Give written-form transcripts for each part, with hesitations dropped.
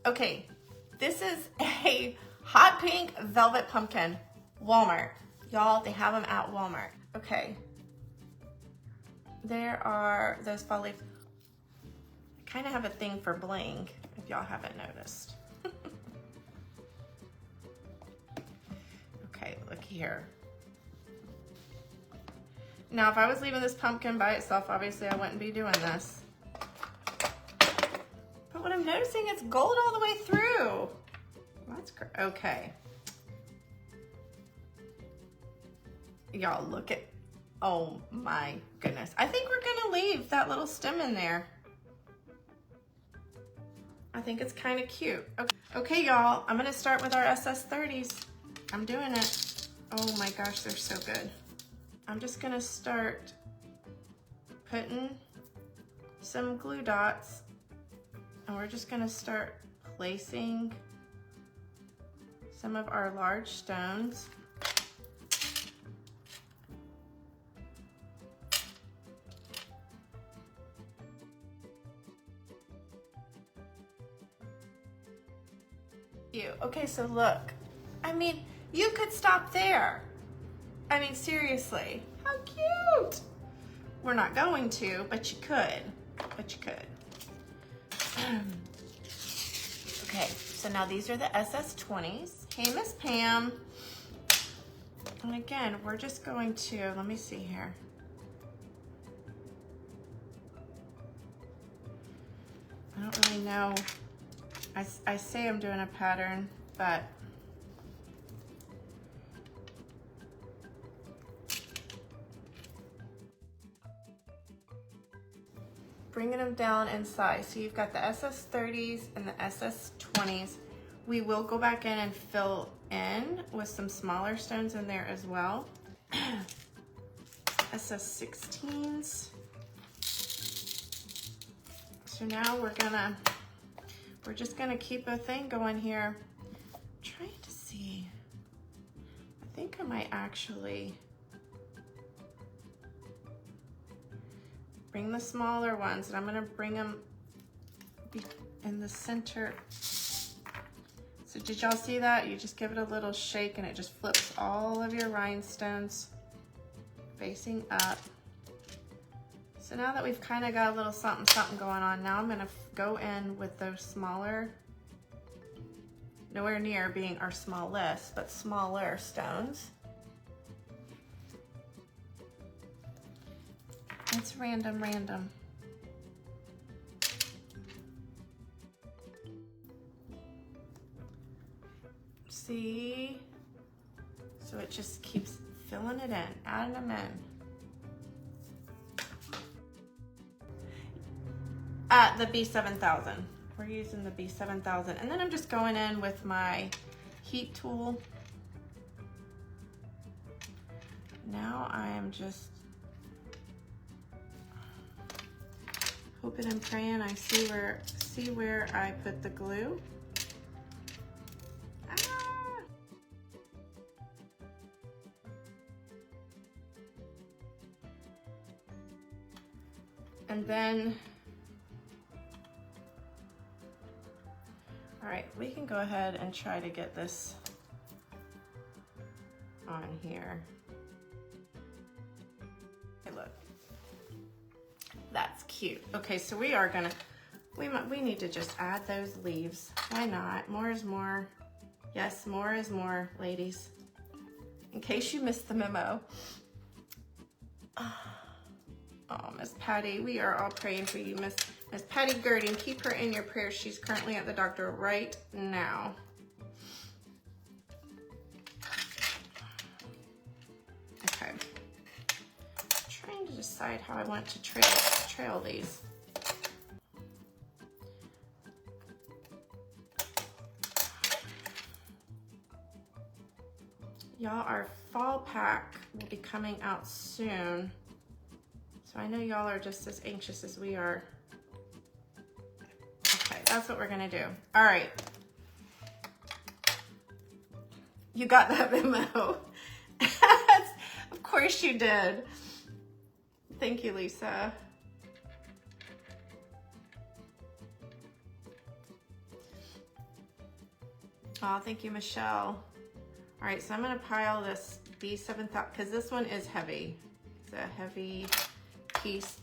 Okay, this is a hot pink velvet pumpkin. Walmart. Y'all, they have them at Walmart. Okay. There are those fall leaves. I kind of have a thing for bling, if y'all haven't noticed. Okay, look here. Now, if I was leaving this pumpkin by itself, obviously I wouldn't be doing this. But what I'm noticing, it's gold all the way through. That's great. Okay. Y'all look at, oh my goodness. I think we're gonna leave that little stem in there. I think it's kind of cute. Okay, y'all, I'm gonna start with our SS30s. I'm doing it. Oh my gosh, they're so good. I'm just gonna start putting some glue dots, and we're just gonna start placing some of our large stones. Okay, so look, I mean, you could stop there. I mean, seriously, how cute. We're not going to, but you could, Okay, so now these are the SS20s. Hey, Miss Pam. And again, we're just going to, let me see here. I don't really know. I say I'm doing a pattern, but bringing them down in size. So you've got the SS30s and the SS20s. We will go back in and fill in with some smaller stones in there as well. SS16s. So now we're just gonna keep a thing going here. I'm trying to see. I think I might actually bring the smaller ones, and I'm gonna bring them in the center. So did y'all see that? You just give it a little shake and it just flips all of your rhinestones facing up. So now that we've kind of got a little something going on, now I'm gonna go in with those smaller, nowhere near being our smallest, but smaller stones. It's random. See? So it just keeps filling it in, adding them in. The B7000. We're using the B7000. And then I'm just going in with my heat tool. Now I am just hoping and praying I see where I put the glue. Ah. And then, all right, we can go ahead and try to get this on here. Hey, look. That's cute. Okay, so we are gonna, we need to just add those leaves. Why not? More is more. Yes, more is more, ladies. In case you missed the memo. Oh, Miss Patty, we are all praying for you, Miss Patty Girding. Keep her in your prayers. She's currently at the doctor right now. Okay. Trying to decide how I want to trail these. Y'all, our fall pack will be coming out soon. So I know y'all are just as anxious as we are. Okay, that's what we're gonna do. All right. You got that memo. Of course you did. Thank you, Lisa. Oh, thank you, Michelle. All right, so I'm gonna pile this B7000, because this one is heavy. It's a heavy piece.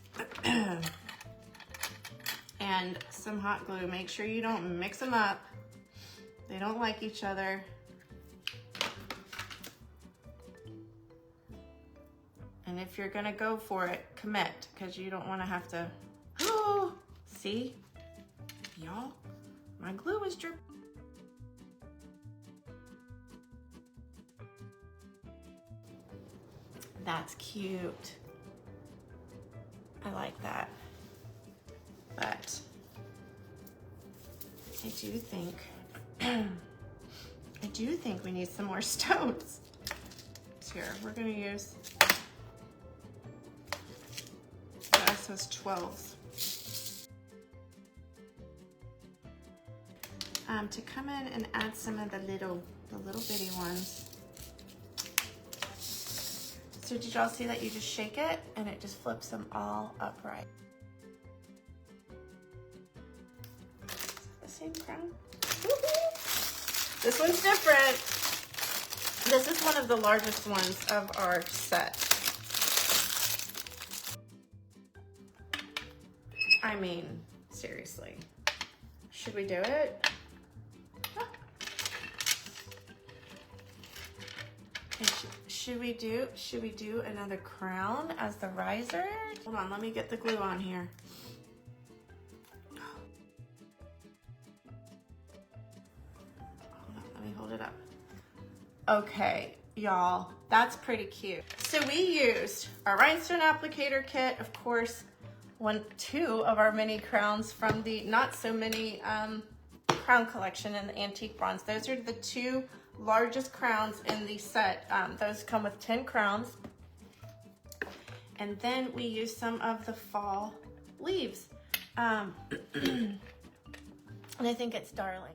And some hot glue. Make sure you don't mix them up. They don't like each other. And if you're gonna go for it, commit, because you don't wanna have to, oh, see? Y'all, my glue is dripping. That's cute. I like that. But I do think we need some more stones. Here, we're gonna use, that says 12s. To come in and add some of the little bitty ones. So did y'all see that you just shake it and it just flips them all upright? The same crown? This one's different. This is one of the largest ones of our set. I mean, seriously. Should we do it? Should we do another crown as the riser? Hold on, let me get the glue on here. Hold on, let me hold it up. Okay, y'all, that's pretty cute. So we used our rhinestone applicator kit, of course, two of our mini crowns from the Not So Mini crown collection in the antique bronze. Those are the two largest crowns in the set. Those come with 10 crowns. And then we use some of the fall leaves. And I think it's darling.